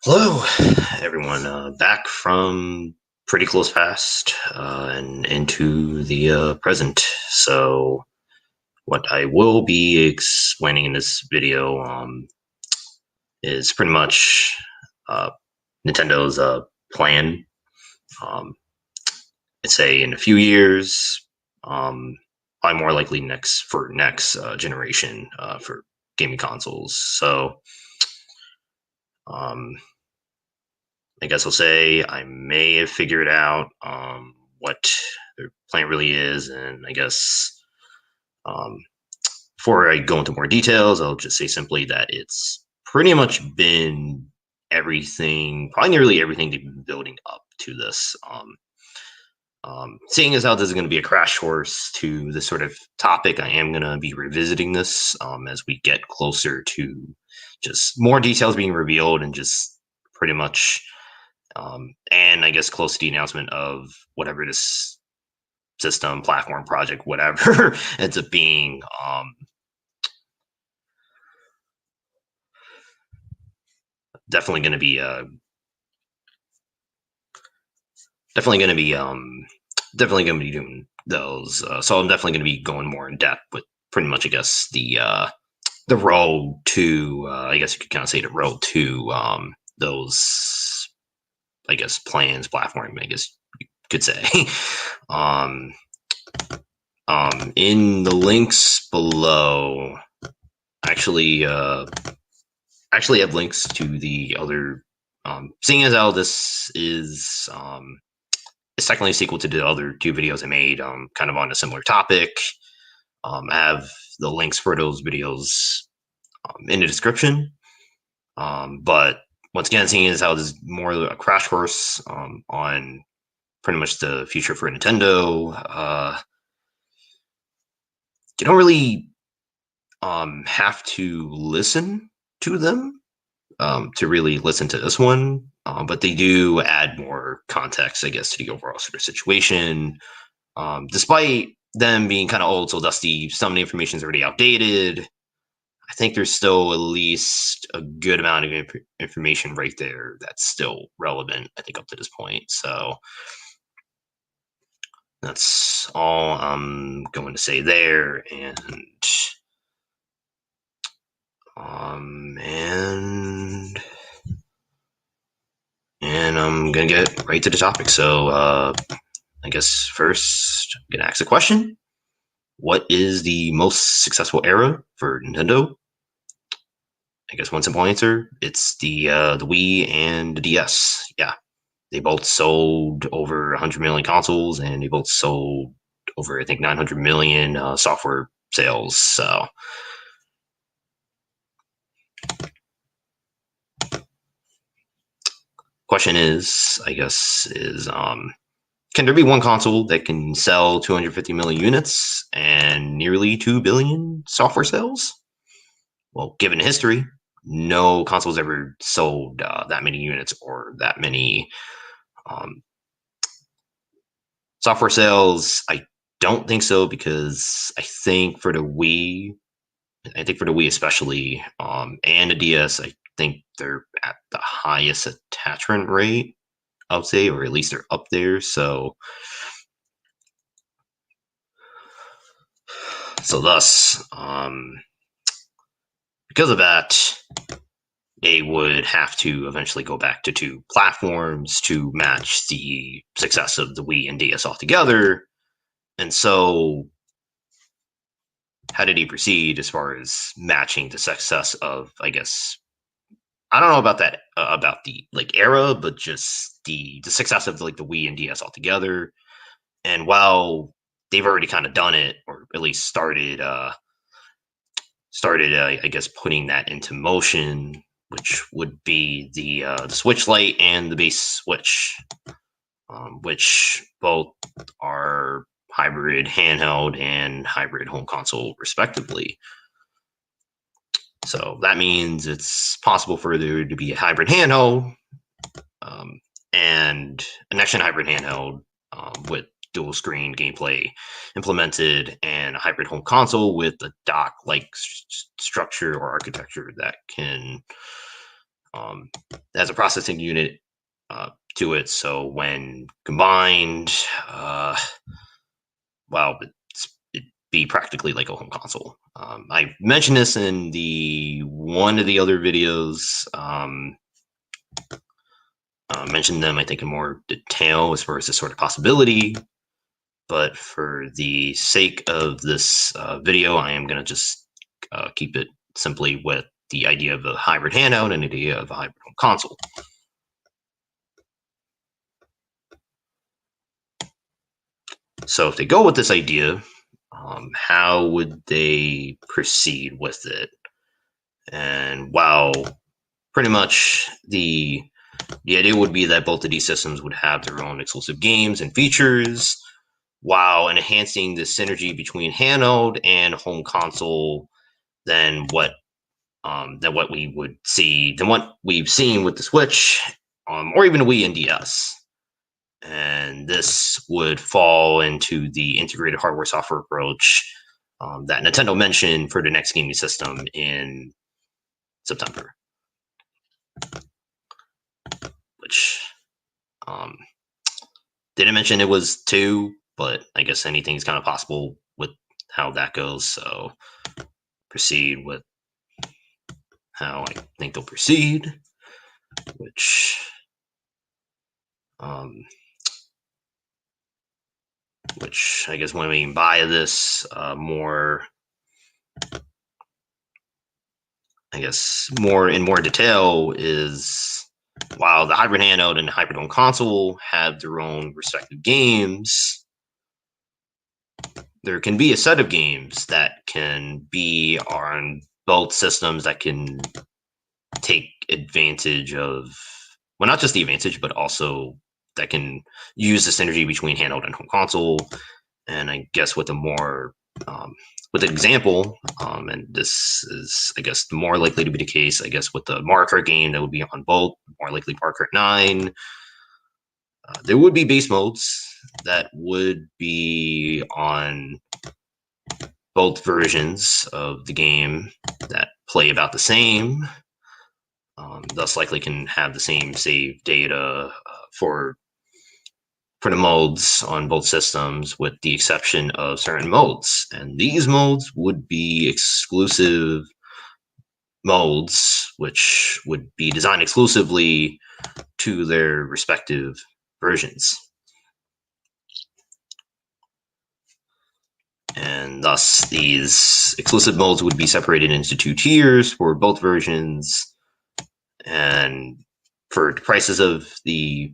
Hello, everyone. Back from pretty close past and into the present. So, what I will be explaining in this video is pretty much uh, Nintendo's plan. Um, I'd say in a few years, probably more likely next generation for gaming consoles. So, um, I guess I'll say I may have figured out what their plan really is, and I guess um, before I go into more details, I'll just say simply that it's pretty much been everything, probably nearly everything they've been building up to this. Seeing as how this is going to be a crash course to this sort of topic, I am going to be revisiting this as we get closer to just more details being revealed and just pretty much and I guess close to the announcement of whatever this system, platform, project, whatever ends up being. Definitely going to be definitely going to be definitely going to be doing those. So I'm definitely going to be going more in depth with pretty much, I guess, the road to I guess you could kind of say the road to those, I guess, plans, platform. I guess you could say. um, in the links below, actually, actually have links to the other. Seeing as how this is it's technically a sequel to the other two videos I made, kind of on a similar topic. I have the links for those videos in the description. But once again, seeing as how this is more a crash course on pretty much the future for Nintendo, you don't really have to listen to them to really listen to this one. But they do add more context, I guess, to the overall sort of situation. Despite them being kind of old, so dusty, some of the information is already outdated. I think there's still at least a good amount of information right there that's still relevant, I think, up to this point. So that's all I'm going to say there. Um, and and I'm gonna get right to the topic. So I guess first I'm gonna ask a question. What is the most successful era for Nintendo? I guess one simple answer. It's the Wii and the DS. Yeah, they both sold over 100 million consoles, and they both sold over I think 900 million software sales. So question is, I guess, is can there be one console that can sell 250 million units and nearly 2 billion software sales? Well, given history, no console's ever sold that many units or that many um, software sales. I don't think so because I think for the Wii especially, and the DS, I think they're at the highest attachment rate, I would say, or at least they're up there. So thus, because of that, they would have to eventually go back to two platforms to match the success of the Wii and DS altogether. And so, how did he proceed as far as matching the success of, I guess, I don't know about that about the like era, but just the success of like the Wii and DS altogether. And while they've already kind of done it, or at least started, I guess, putting that into motion, which would be the Switch Lite and the base Switch, which both are hybrid handheld and hybrid home console, respectively. So that means it's possible for there to be a hybrid handheld um, and a next gen hybrid handheld with dual screen gameplay implemented and a hybrid home console with a dock like structure or architecture that can has a processing unit to it. So when combined, well, it'd be practically like a home console. I mentioned this in the one of the other videos. Mentioned them, I think, in more detail as far as this sort of possibility. But for the sake of this video, I am going to just keep it simply with the idea of a hybrid handout and the idea of a hybrid home console. So if they go with this idea, how would they proceed with it? And wow, pretty much the idea would be that both of these systems would have their own exclusive games and features, while enhancing the synergy between handheld and home console than what we would see than what we've seen with the Switch, or even the Wii and DS. And this would fall into the integrated hardware software approach that Nintendo mentioned for the next gaming system in September, which didn't mention it was two, but I guess anything's kind of possible with how that goes. So proceed with how I think they'll proceed, which I guess when we buy this more, I guess more in more detail is while the hybrid handheld and the hybrid home console have their own respective games, there can be a set of games that can be on both systems that can take advantage of, well, not just the advantage, but also that can use the synergy between handheld and home console. And I guess with a more with an example, and this is, I guess, more likely to be the case, I guess, with the Mario Kart game that would be on both, more likely Mario Kart 9. There would be base modes that would be on both versions of the game that play about the same, thus likely can have the same save data for the modes on both systems, with the exception of certain modes. And these modes would be exclusive modes, which would be designed exclusively to their respective versions. And thus, these exclusive modes would be separated into two tiers for both versions. And for the prices of the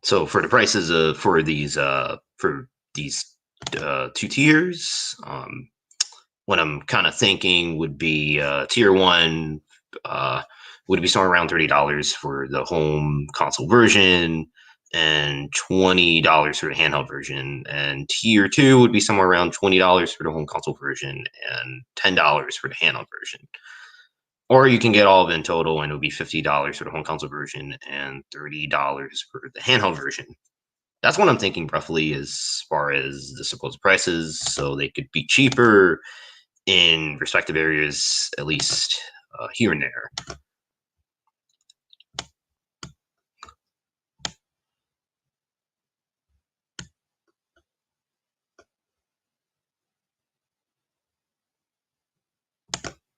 so for the prices of for these two tiers, what I'm kind of thinking would be tier one would be somewhere around $30 for the home console version and $20 for the handheld version. And tier two would be somewhere around $20 for the home console version and $10 for the handheld version. Or you can get all of it in total, and it would be $50 for the home console version and $30 for the handheld version. That's what I'm thinking roughly as far as the supposed prices, so they could be cheaper in respective areas, at least here and there.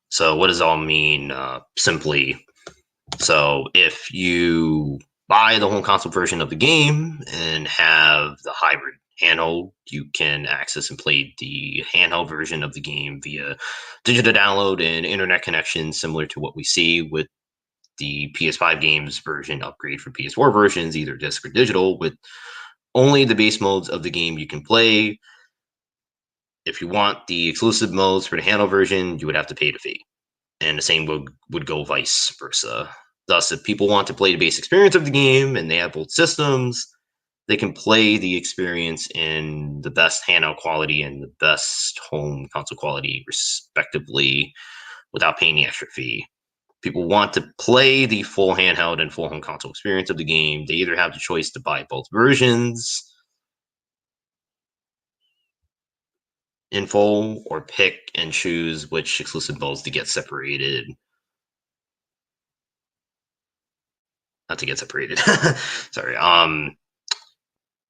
So what does all mean simply? So if you buy the home console version of the game and have the hybrid handheld, you can access and play the handheld version of the game via digital download and internet connection, similar to what we see with the PS5 games version upgrade for PS4 versions, either disc or digital, with only the base modes of the game you can play. If you want the exclusive modes for the handheld version, you would have to pay the fee. And the same would go vice versa. Thus, if people want to play the base experience of the game and they have both systems, they can play the experience in the best handheld quality and the best home console quality, respectively, without paying the extra fee. People want to play the full handheld and full home console experience of the game. They either have the choice to buy both versions in full or pick and choose which exclusive modes to get separated. Not to get separated. Sorry.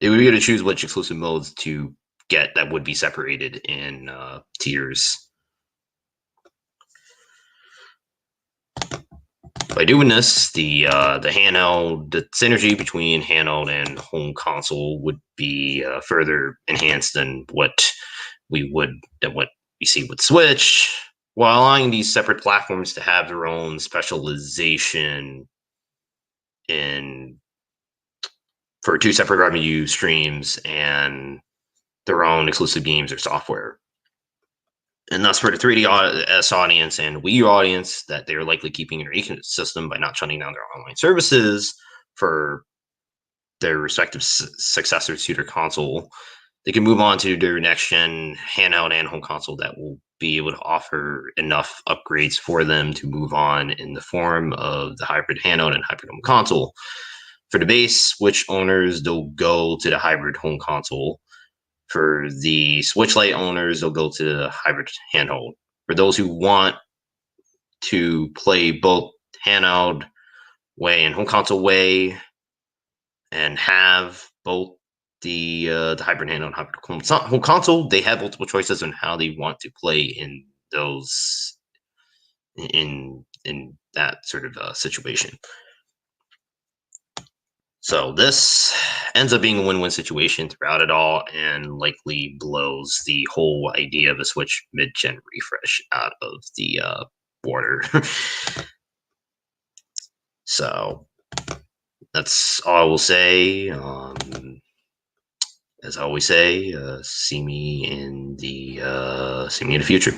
It would be to choose which exclusive modes to get that would be separated in tiers. By doing this, the handheld, the synergy between handheld and home console would be further enhanced than what we see with Switch, while allowing these separate platforms to have their own specialization in for two separate revenue streams and their own exclusive games or software. And thus, for the 3DS audience and Wii U audience, that they're likely keeping their ecosystem by not shutting down their online services for their respective successors to their console. They can move on to their next gen handheld and home console that will be able to offer enough upgrades for them to move on in the form of the hybrid handheld and hybrid home console. For the base Switch owners, they'll go to the hybrid home console. For the Switch Lite owners, they'll go to the hybrid handheld. For those who want to play both handheld way and home console way and have both the hybrid handheld and hybrid home console, they have multiple choices on how they want to play in those in that sort of situation. So this ends up being a win-win situation throughout it all and likely blows the whole idea of a Switch mid-gen refresh out of the water. So that's all I will say. As I always say, see me in the future.